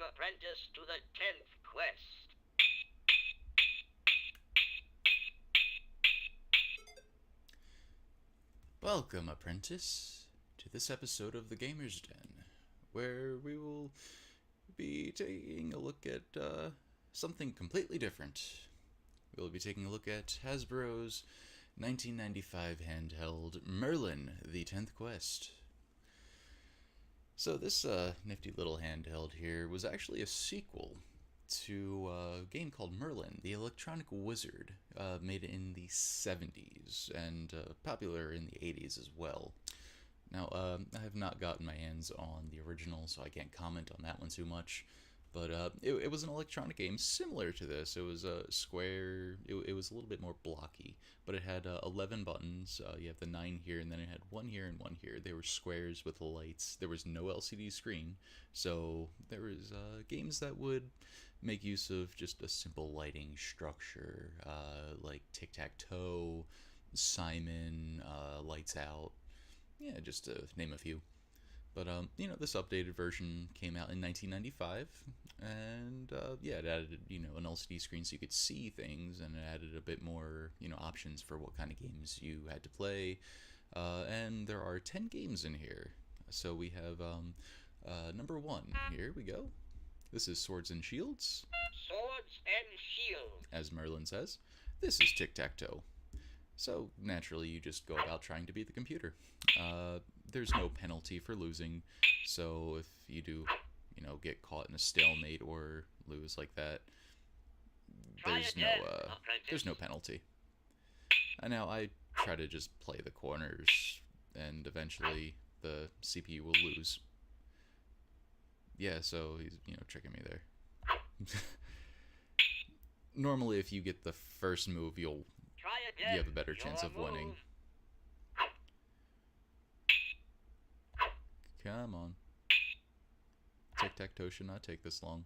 apprentice to the 10th quest. Welcome, apprentice, to this episode of the Gamer's Den, where we will be taking a look at something completely different. We'll be taking a look at Hasbro's 1995 handheld Merlin The 10th Quest. So this nifty little handheld here was actually a sequel to a game called Merlin, the Electronic Wizard, made in the 70s and popular in the 80s as well. Now, I have not gotten my hands on the original, so I can't comment on that one too much. But it was an electronic game similar to this. It was a square. It was a little bit more blocky, but it had 11 buttons. You have the 9 here, and then it had 1 here and 1 here. They were squares with lights. There was no LCD screen, so there was games that would make use of just a simple lighting structure, like tic-tac-toe, Simon, Lights Out. Yeah, just to name a few. But, this updated version came out in 1995, and, it added, an LCD screen so you could see things, and it added a bit more, options for what kind of games you had to play, and there are 10 games in here. So we have, number 1, here we go. This is Swords and Shields. Swords and Shields. As Merlin says. This is Tic-Tac-Toe. So, naturally, you just go about trying to beat the computer. There's no penalty for losing, so if you do, get caught in a stalemate or lose like that, there's no penalty. And now I try to just play the corners, and eventually the CPU will lose. Yeah, so he's, tricking me there. Normally, if you get the first move, you have a better chance of winning. Come on. Tic-tac-toe should not take this long.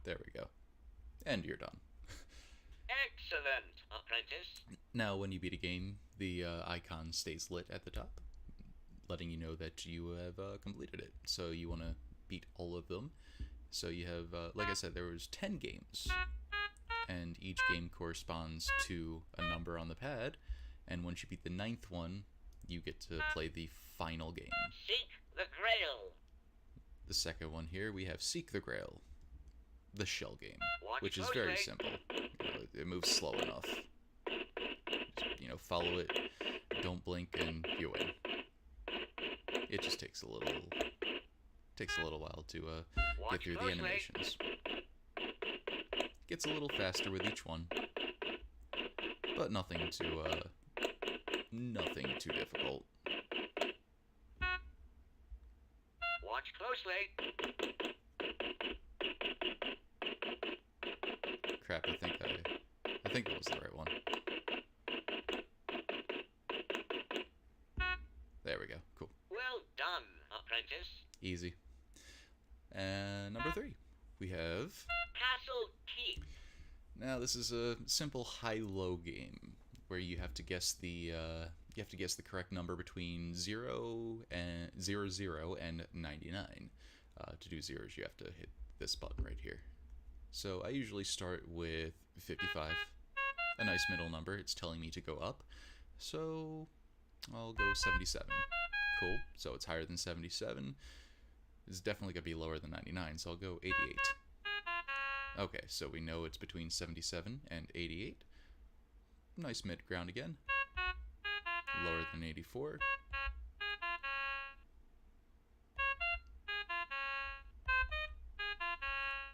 There we go. And you're done. Excellent, apprentice. Now, when you beat a game, the icon stays lit at the top, letting you know that you have completed it. So you want to beat all of them. So you have, like I said, there was 10 games. And each game corresponds to a number on the pad. And once you beat the 9th one, you get to play the final game. Seek the Grail. The second one here, we have Seek the Grail, the shell game, which is closely. very simple. It moves slow enough. Just, follow it, don't blink, and you win. It just takes a little while to get through the animations. Gets a little faster with each one, but nothing too difficult. Watch closely. Crap, I think that was the right one. There we go. Cool. Well done, apprentice. Easy. And number 3, we have Castle Keep. Now this is a simple high-low game where you have to guess the correct number between 0 and 99. To do zeros, you have to hit this button right here. So I usually start with 55, a nice middle number. It's telling me to go up, so I'll go 77. Cool. So it's higher than 77. It's definitely gonna be lower than 99, so I'll go 88. Okay, so we know it's between 77 and 88. Nice mid-ground again. Lower than 84.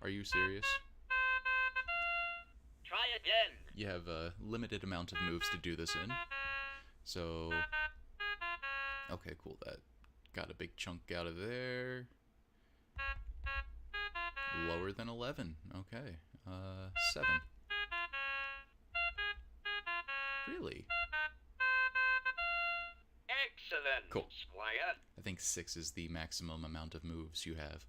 Are you serious? Try again. You have a limited amount of moves to do this in. So, okay, cool. That got a big chunk out of there. Lower than 11. Okay. 7. Really? Excellent, Cool. Squire. I think 6 is the maximum amount of moves you have.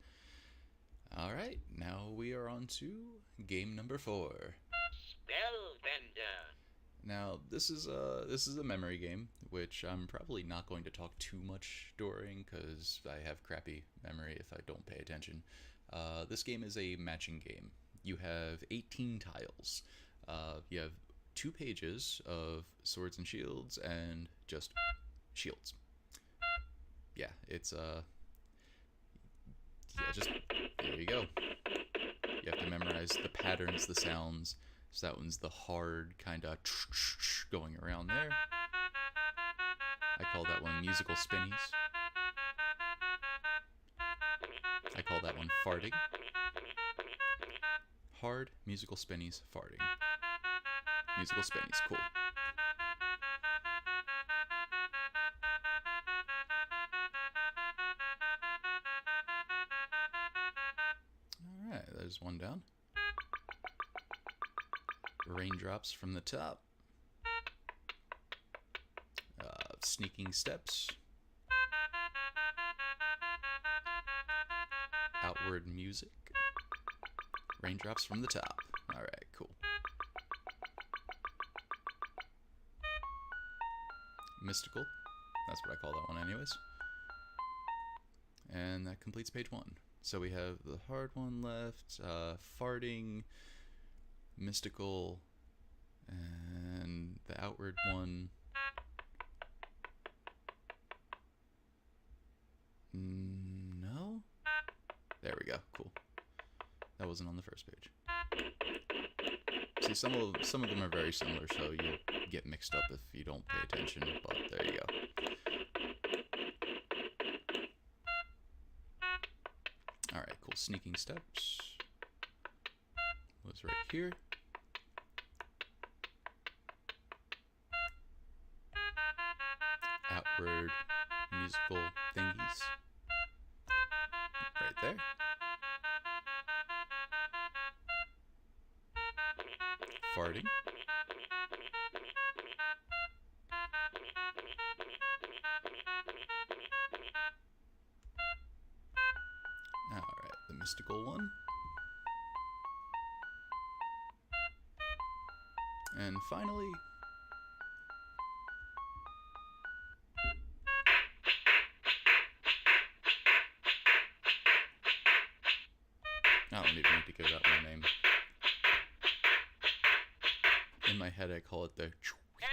Alright, now we are on to game number 4. Spellbender. Now, this is a memory game, which I'm probably not going to talk too much during, because I have crappy memory if I don't pay attention. This game is a matching game. You have 18 tiles. You have 2 pages of swords and shields, and just shields. Yeah, it's yeah, just there you go. You have to memorize the patterns, the sounds. So that one's the hard kind of going around there. I call that one musical spinnies. I call that one farting. Hard musical spinnies farting. Musical spinnies, cool. Alright, there's one down. Raindrops from the top. Sneaking steps. Outward music. Raindrops from the top. Alright, cool. Mystical. That's what I call that one anyways. And that completes page 1. So we have the hard one left, farting, mystical, and the outward one. No? There we go, cool. That wasn't on the first page. See, some of them are very similar, so you get mixed up if you don't pay attention, but there you go. Alright, cool. Sneaking steps was right here. Outward musical thingies. Right there. Farting. Alright, the mystical one. And finally, I don't even need to give that my name. In my head, I call it the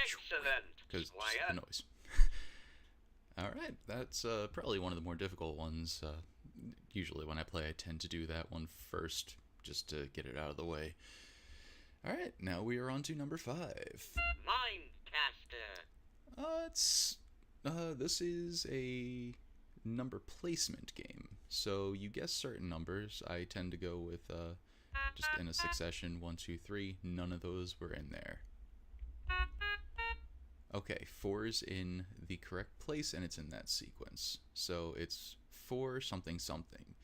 Excellent, because Squire. the noise. Alright, that's probably one of the more difficult ones. Usually when I play, I tend to do that one first, just to get it out of the way. Alright, now we are on to number 5. Mindcaster. This is a number placement game. So you guess certain numbers. I tend to go with just in a succession, 1, 2, 3. None of those were in there. Okay, 4's in the correct place, and it's in that sequence. So it's 4 something something.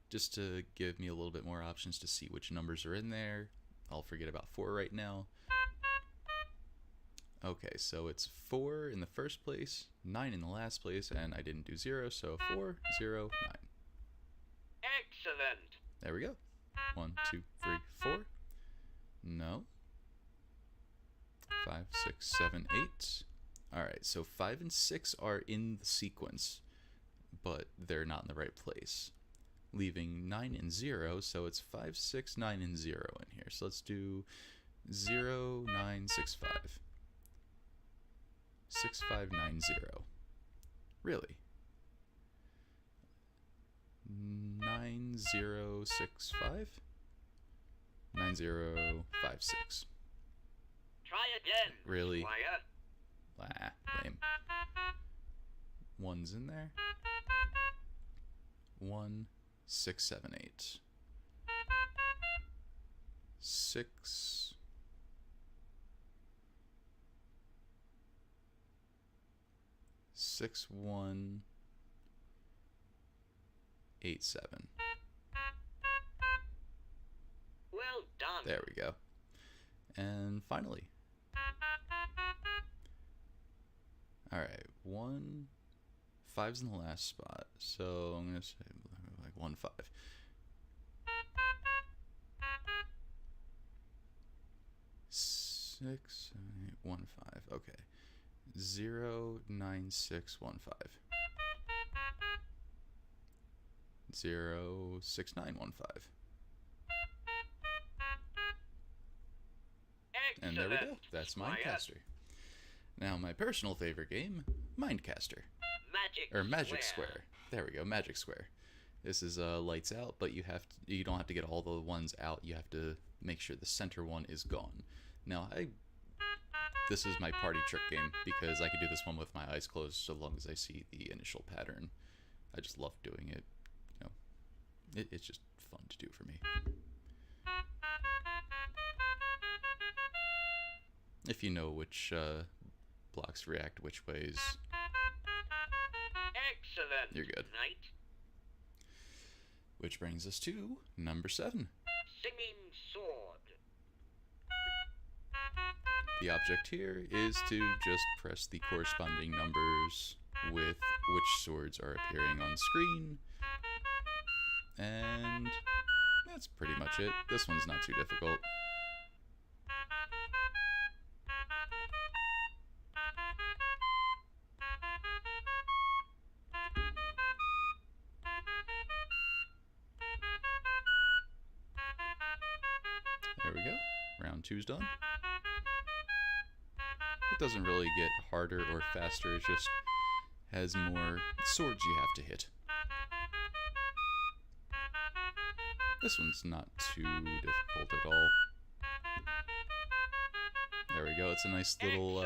Just to give me a little bit more options to see which numbers are in there. I'll forget about 4 right now. Okay, so it's 4 in the first place, 9 in the last place, and I didn't do 0, so 4, 0, 9. Excellent. There we go. 1, 2, 3, 4. No. 5, 6, 7, 8. Alright, so 5 and 6 are in the sequence, but they're not in the right place. Leaving 9 and 0, so it's 5, 6, 9, and 0 in here. So let's do 0, 9, 6, 5. 6, 5, 9, 0. Really? 9, 0, 6, 5? 9, 0, 5, 6. Try again. Really? Squire. Lame. 1's in there. 1, 6, 7, 8. 6. 6, 1, 8, 7. Well done. There we go. And finally. Alright, 1. 5's in the last spot, so I'm going to say like 1, 5. 6, 7, 8, Okay. 09615. 06915. And there we go. That's Mindcaster. Now, my personal favorite game, Mindcaster. Magic Square. There we go, Magic Square. This is lights out, but you don't have to get all the ones out. You have to make sure the center one is gone. Now, this is my party trick game because I can do this one with my eyes closed so long as I see the initial pattern. I just love doing it. You know, it's just fun to do for me. If you know which blocks react which ways, Excellent. You're good. Knight. Which brings us to number 7. Singing sword. The object here is to just press the corresponding numbers with which swords are appearing on screen. And that's pretty much it. This one's not too difficult. There we go. Round 2's done. It doesn't really get harder or faster, it just has more swords you have to hit. This one's not too difficult at all. There we go. It's a nice little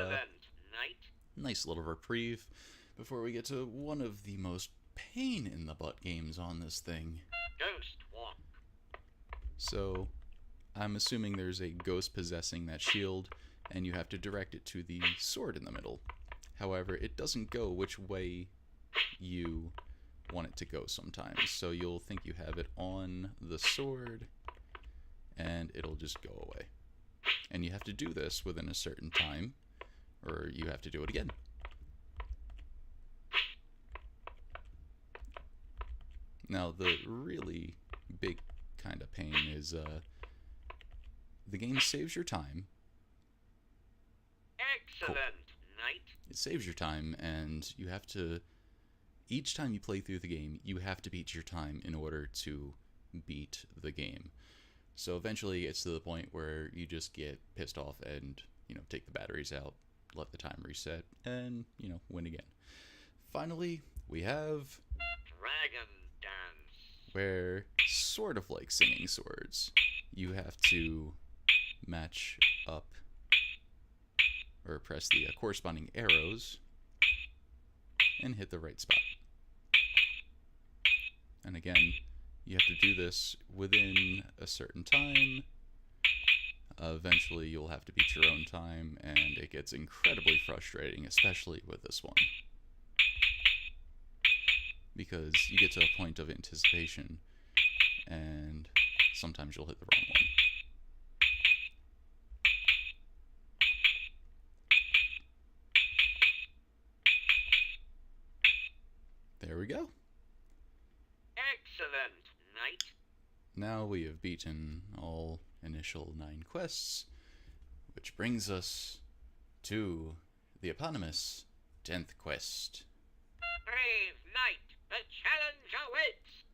nice little reprieve before we get to one of the most pain in the butt games on this thing. Ghost walk. So, I'm assuming there's a ghost possessing that shield, and you have to direct it to the sword in the middle. However, it doesn't go which way you want it to go sometimes. So you'll think you have it on the sword, and it'll just go away. And you have to do this within a certain time, or you have to do it again. Now, the really big kind of pain is the game saves your time. Excellent. Knight. It saves your time, and you have to, each time you play through the game, you have to beat your time in order to beat the game. So eventually it's to the point where you just get pissed off and, take the batteries out, let the time reset, and, win again. Finally, we have Dragon dance. where, sort of like singing swords, you have to match up or press the corresponding arrows and hit the right spot. And again, you have to do this within a certain time. Eventually you'll have to beat your own time, and it gets incredibly frustrating, especially with this one, because you get to a point of anticipation and sometimes you'll hit the wrong one. There we go. Excellent. Knight. Now we have beaten all initial 9 quests, which brings us to the eponymous 10th quest. Brave knight, the challenge awaits.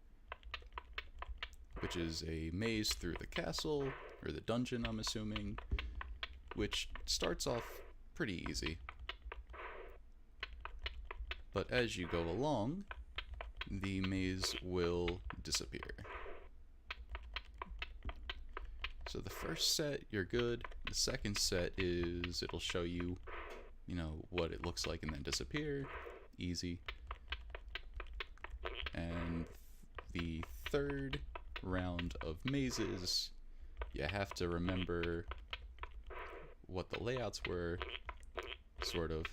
Which is a maze through the castle, or the dungeon, I'm assuming, which starts off pretty easy. But as you go along, the maze will disappear. So the first set, you're good. The second set is, it'll show you, what it looks like and then disappear. Easy. And the third round of mazes, you have to remember what the layouts were, sort of,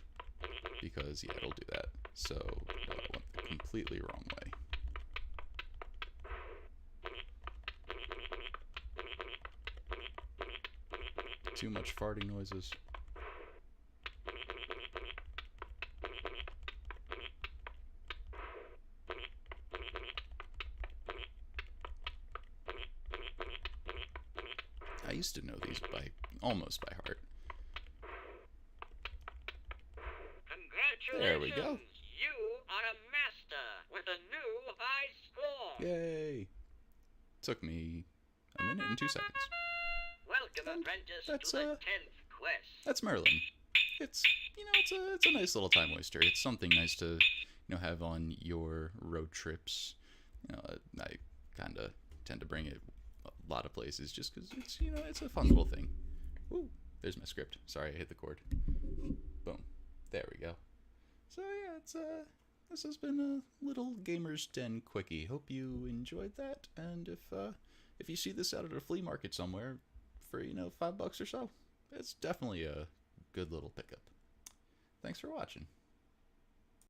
because, yeah, it'll do that. So, no, I went the completely wrong way. Too much farting noises. I used to know these almost by heart. There we go. You are a master with a new high score. Yay. Took me a minute and 2 seconds. Welcome, And apprentice, that's, to the 10th quest. That's Merlin. It's, it's a nice little time waster. It's something nice to, have on your road trips. I kind of tend to bring it a lot of places just because it's, it's a fun little thing. Ooh, there's my script. Sorry, I hit the cord. Boom. There we go. So yeah, it's this has been a little Gamer's Den Quickie. Hope you enjoyed that, and if you see this out at a flea market somewhere for $5 or so, it's definitely a good little pickup. Thanks for watching.